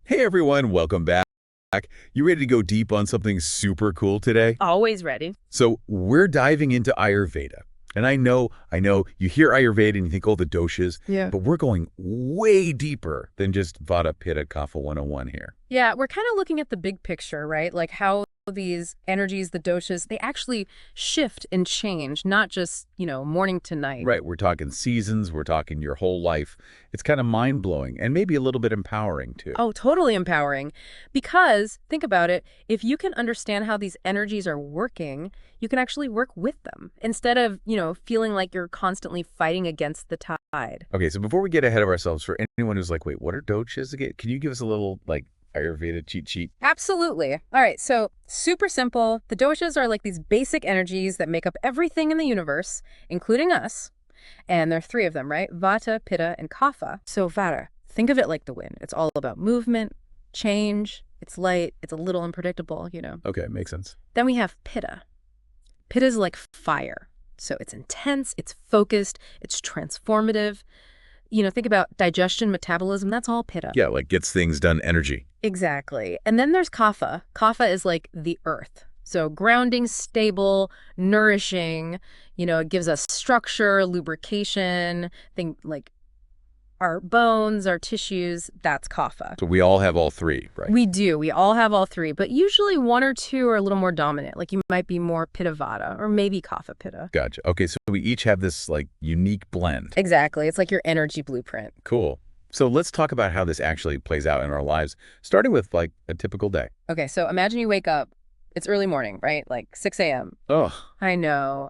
Hey everyone, welcome back. You ready to go deep on something super cool today? Always ready. So we're diving into Ayurveda. And I know, you hear Ayurveda and you think, oh, the doshas, Yeah. but we're going way deeper than just Vata, Pitta, Kapha 101 here. Yeah, we're kind of looking at the big picture, right? Like how these energies, the doshas, they actually shift and change, not just, morning to night. Right, we're talking seasons, we're talking your whole life. It's kind of mind-blowing and maybe a little bit empowering too. Oh, totally empowering. Because, think about it, if you can understand how these energies are working, you can actually work with them instead of, feeling like you're constantly fighting against the tide. Okay, so before we get ahead of ourselves, for anyone who's like, wait, what are doshas again? Can you give us a little, Ayurveda cheat sheet? Absolutely. All right, so super simple. The doshas are like these basic energies that make up everything in the universe, including us. And there are three of them, right? Vata, Pitta, and Kapha. So Vata, think of it like the wind. It's all about movement, change. It's light. It's a little unpredictable. Okay, makes sense. Then we have Pitta. Pitta is like fire. So it's intense, it's focused, it's transformative. Think about digestion, metabolism, that's all Pitta. Yeah, like gets things done energy. Exactly. And then there's Kapha. Kapha is like the earth. So grounding, stable, nourishing, it gives us structure, lubrication, think like our bones, our tissues, that's Kapha. So we all have all three, right? We do. We all have all three, but usually one or two are a little more dominant. Like you might be more Pitta Vata or maybe Kapha Pitta. Gotcha. Okay, so we each have this unique blend. Exactly. It's like your energy blueprint. Cool. So let's talk about how this actually plays out in our lives, starting with a typical day. Okay, so imagine you wake up. It's early morning, right? Like 6 a.m. Oh, I know.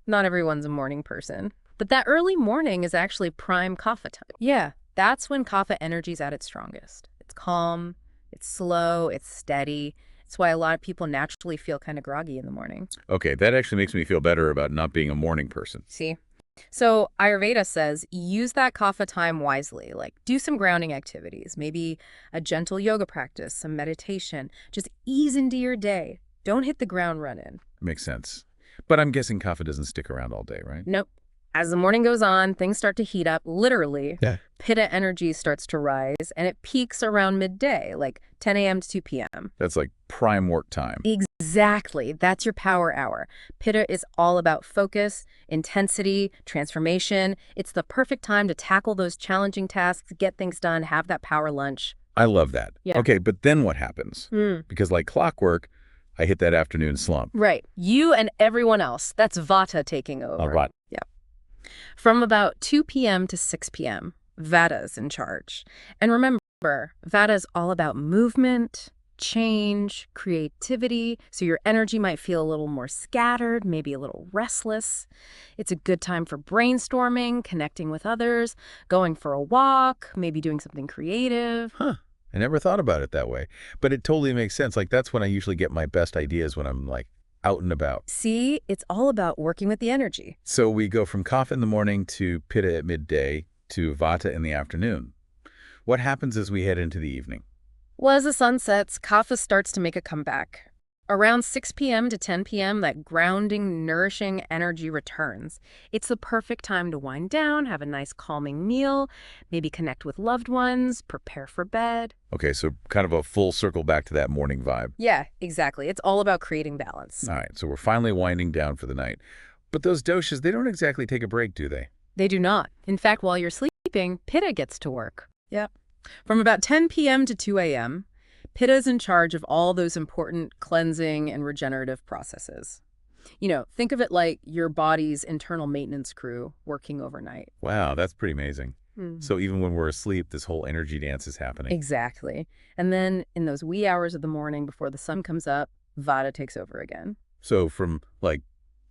Not everyone's a morning person. But that early morning is actually prime Kapha time. Yeah, that's when Kapha energy's at its strongest. It's calm, it's slow, it's steady. It's why a lot of people naturally feel kind of groggy in the morning. okay. That actually makes me feel better about not being a morning person. See? So Ayurveda says use that Kapha time wisely, like do some grounding activities, maybe a gentle yoga practice, some meditation. Just ease into your day. Don't hit the ground running. Makes sense. But I'm guessing Kapha doesn't stick around all day, right? Nope. As the morning goes on, things start to heat up, literally. Yeah. Pitta energy starts to rise, and it peaks around midday, like 10 a.m. to 2 p.m. That's like prime work time. Exactly. That's your power hour. Pitta is all about focus, intensity, transformation. It's the perfect time to tackle those challenging tasks, get things done, have that power lunch. I love that. Yeah. Okay, but then what happens? Because like clockwork, I hit that afternoon slump. Right. You and everyone else. That's Vata taking over. All right. Yeah. From about 2 p.m. to 6 p.m., Vata's in charge. And remember, Vata is all about movement, change, creativity, so your energy might feel a little more scattered, maybe a little restless. It's a good time for brainstorming, connecting with others, going for a walk, maybe doing something creative. Huh. I never thought about it that way. But it totally makes sense. That's when I usually get my best ideas, when I'm out and about. See, it's all about working with the energy. So we go from Kapha in the morning to Pitta at midday to Vata in the afternoon. What happens as we head into the evening? Well, as the sun sets, Kapha starts to make a comeback. Around 6 p.m. to 10 p.m., that grounding, nourishing energy returns. It's the perfect time to wind down, have a nice calming meal, maybe connect with loved ones, prepare for bed. Okay, so kind of a full circle back to that morning vibe. Yeah, exactly. It's all about creating balance. All right, so we're finally winding down for the night. But those doshas, they don't exactly take a break, do they? They do not. In fact, while you're sleeping, Pitta gets to work. Yep. From about 10 p.m. to 2 a.m., Pitta is in charge of all those important cleansing and regenerative processes. Think of it like your body's internal maintenance crew working overnight. Wow, that's pretty amazing. So even when we're asleep, this whole energy dance is happening. Exactly. And then in those wee hours of the morning before the sun comes up, Vata takes over again. So from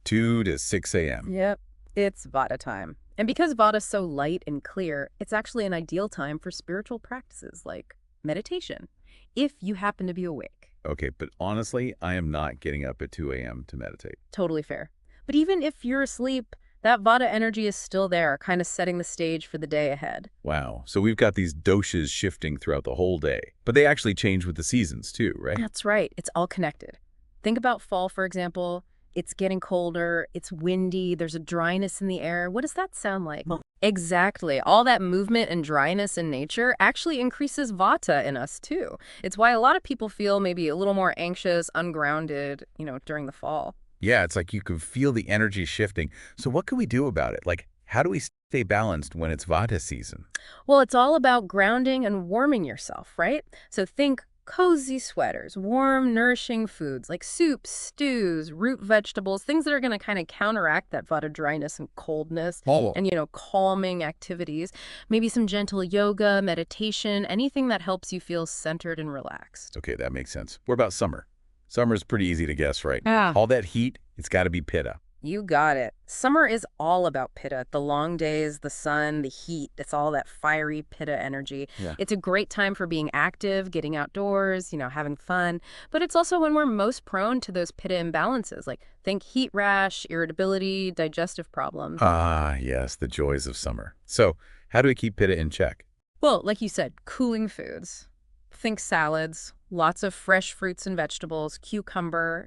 2 to 6 a.m. Yep, it's Vata time. And because Vata's so light and clear, it's actually an ideal time for spiritual practices like meditation, if you happen to be awake. Okay, but honestly, I am not getting up at 2 a.m. to meditate. Totally fair. But even if you're asleep, that Vata energy is still there, kind of setting the stage for the day ahead. Wow, so we've got these doshas shifting throughout the whole day. But they actually change with the seasons too, right? That's right. It's all connected. Think about fall, for example. It's getting colder, it's windy, there's a dryness in the air. What does that sound like? Exactly. All that movement and dryness in nature actually increases Vata in us, too. It's why a lot of people feel maybe a little more anxious, ungrounded, during the fall. Yeah, it's like you can feel the energy shifting. So what can we do about it? Like, how do we stay balanced when it's Vata season? Well, it's all about grounding and warming yourself, right? So think cozy sweaters, warm, nourishing foods like soups, stews, root vegetables, things that are going to kind of counteract that Vata dryness and coldness, Oh, and, calming activities. Maybe some gentle yoga, meditation, anything that helps you feel centered and relaxed. okay, that makes sense. What about summer? Summer's pretty easy to guess, right? Yeah. All that heat, it's got to be Pitta. You got it. Summer is all about Pitta. The long days, the sun, the heat. It's all that fiery Pitta energy. Yeah. It's a great time for being active, getting outdoors, having fun. But it's also when we're most prone to those Pitta imbalances, like think heat rash, irritability, digestive problems. Ah, yes, the joys of summer. So, how do we keep Pitta in check? Well, like you said, cooling foods. Think salads, lots of fresh fruits and vegetables, cucumber,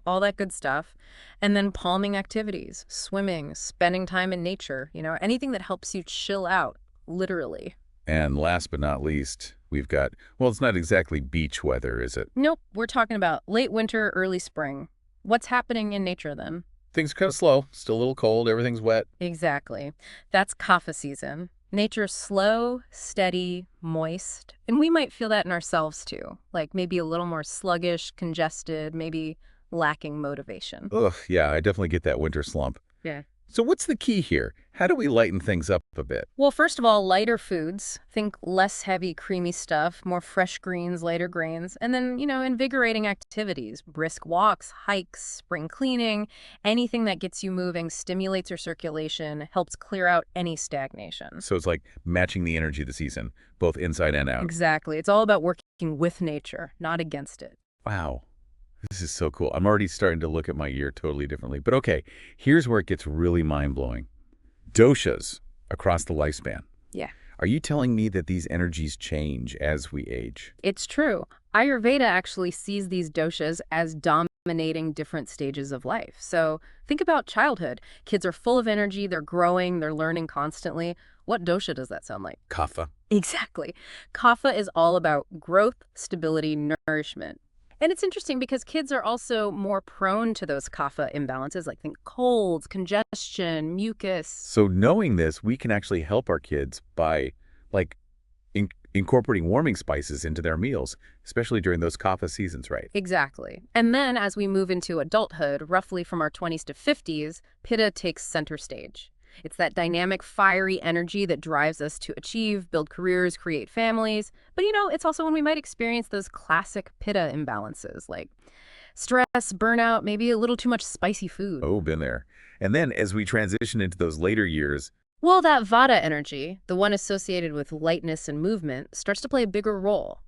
all that good stuff. And then calming activities, swimming, spending time in nature, anything that helps you chill out, literally. And last but not least, we've got, well, it's not exactly beach weather, is it? Nope, we're talking about late winter, early spring. What's happening in nature then? Things kind of slow, still a little cold, everything's wet. Exactly. That's Kapha season. Nature's slow, steady, moist. And we might feel that in ourselves too, like maybe a little more sluggish, congested, maybe lacking motivation. Ugh, yeah, I definitely get that winter slump. Yeah. So what's the key here? How do we lighten things up a bit? Well, first of all, lighter foods. Think less heavy, creamy stuff, more fresh greens, lighter grains. And then, invigorating activities, brisk walks, hikes, spring cleaning, anything that gets you moving, stimulates your circulation, helps clear out any stagnation. So it's like matching the energy of the season, both inside and out. Exactly. It's all about working with nature, not against it. Wow. This is so cool. I'm already starting to look at my year totally differently. But okay, here's where it gets really mind-blowing. Doshas across the lifespan. Yeah. Are you telling me that these energies change as we age? It's true. Ayurveda actually sees these doshas as dominating different stages of life. So think about childhood. Kids are full of energy, they're growing, they're learning constantly. What dosha does that sound like? Kapha. Exactly. Kapha is all about growth, stability, nourishment. And it's interesting because kids are also more prone to those kapha imbalances, like think colds, congestion, mucus. So knowing this, we can actually help our kids by like incorporating warming spices into their meals, especially during those kapha seasons, right? Exactly. And then as we move into adulthood, roughly from our 20s to 50s, Pitta takes center stage. It's that dynamic, fiery energy that drives us to achieve, build careers, create families. But, it's also when we might experience those classic Pitta imbalances, like stress, burnout, maybe a little too much spicy food. Oh, been there. And then as we transition into those later years, Well, that Vata energy, the one associated with lightness and movement, starts to play a bigger role.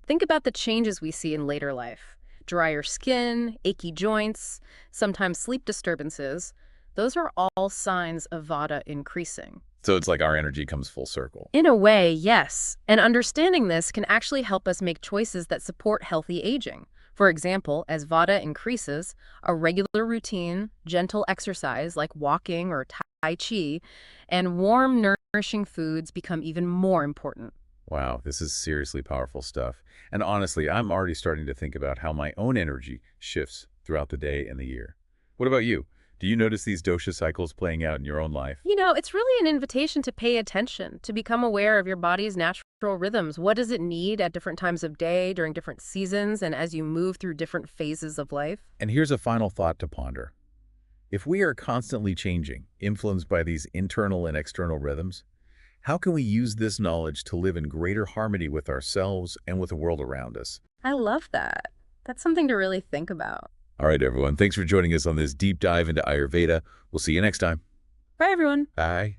Think about the changes we see in later life. Drier skin, achy joints, sometimes sleep disturbances. Those are all signs of Vata increasing. so it's like our energy comes full circle. In a way, yes. And understanding this can actually help us make choices that support healthy aging. For example, as Vata increases, a regular routine, gentle exercise like walking or Tai Chi, and warm, nourishing foods become even more important. Wow, this is seriously powerful stuff. And honestly, I'm already starting to think about how my own energy shifts throughout the day and the year. What about you? Do you notice these dosha cycles playing out in your own life? It's really an invitation to pay attention, to become aware of your body's natural rhythms. What does it need at different times of day, during different seasons, and as you move through different phases of life? And here's a final thought to ponder. If we are constantly changing, influenced by these internal and external rhythms, how can we use this knowledge to live in greater harmony with ourselves and with the world around us? I love that. That's something to really think about. All right, everyone. Thanks for joining us on this deep dive into Ayurveda. We'll see you next time. Bye, everyone. Bye.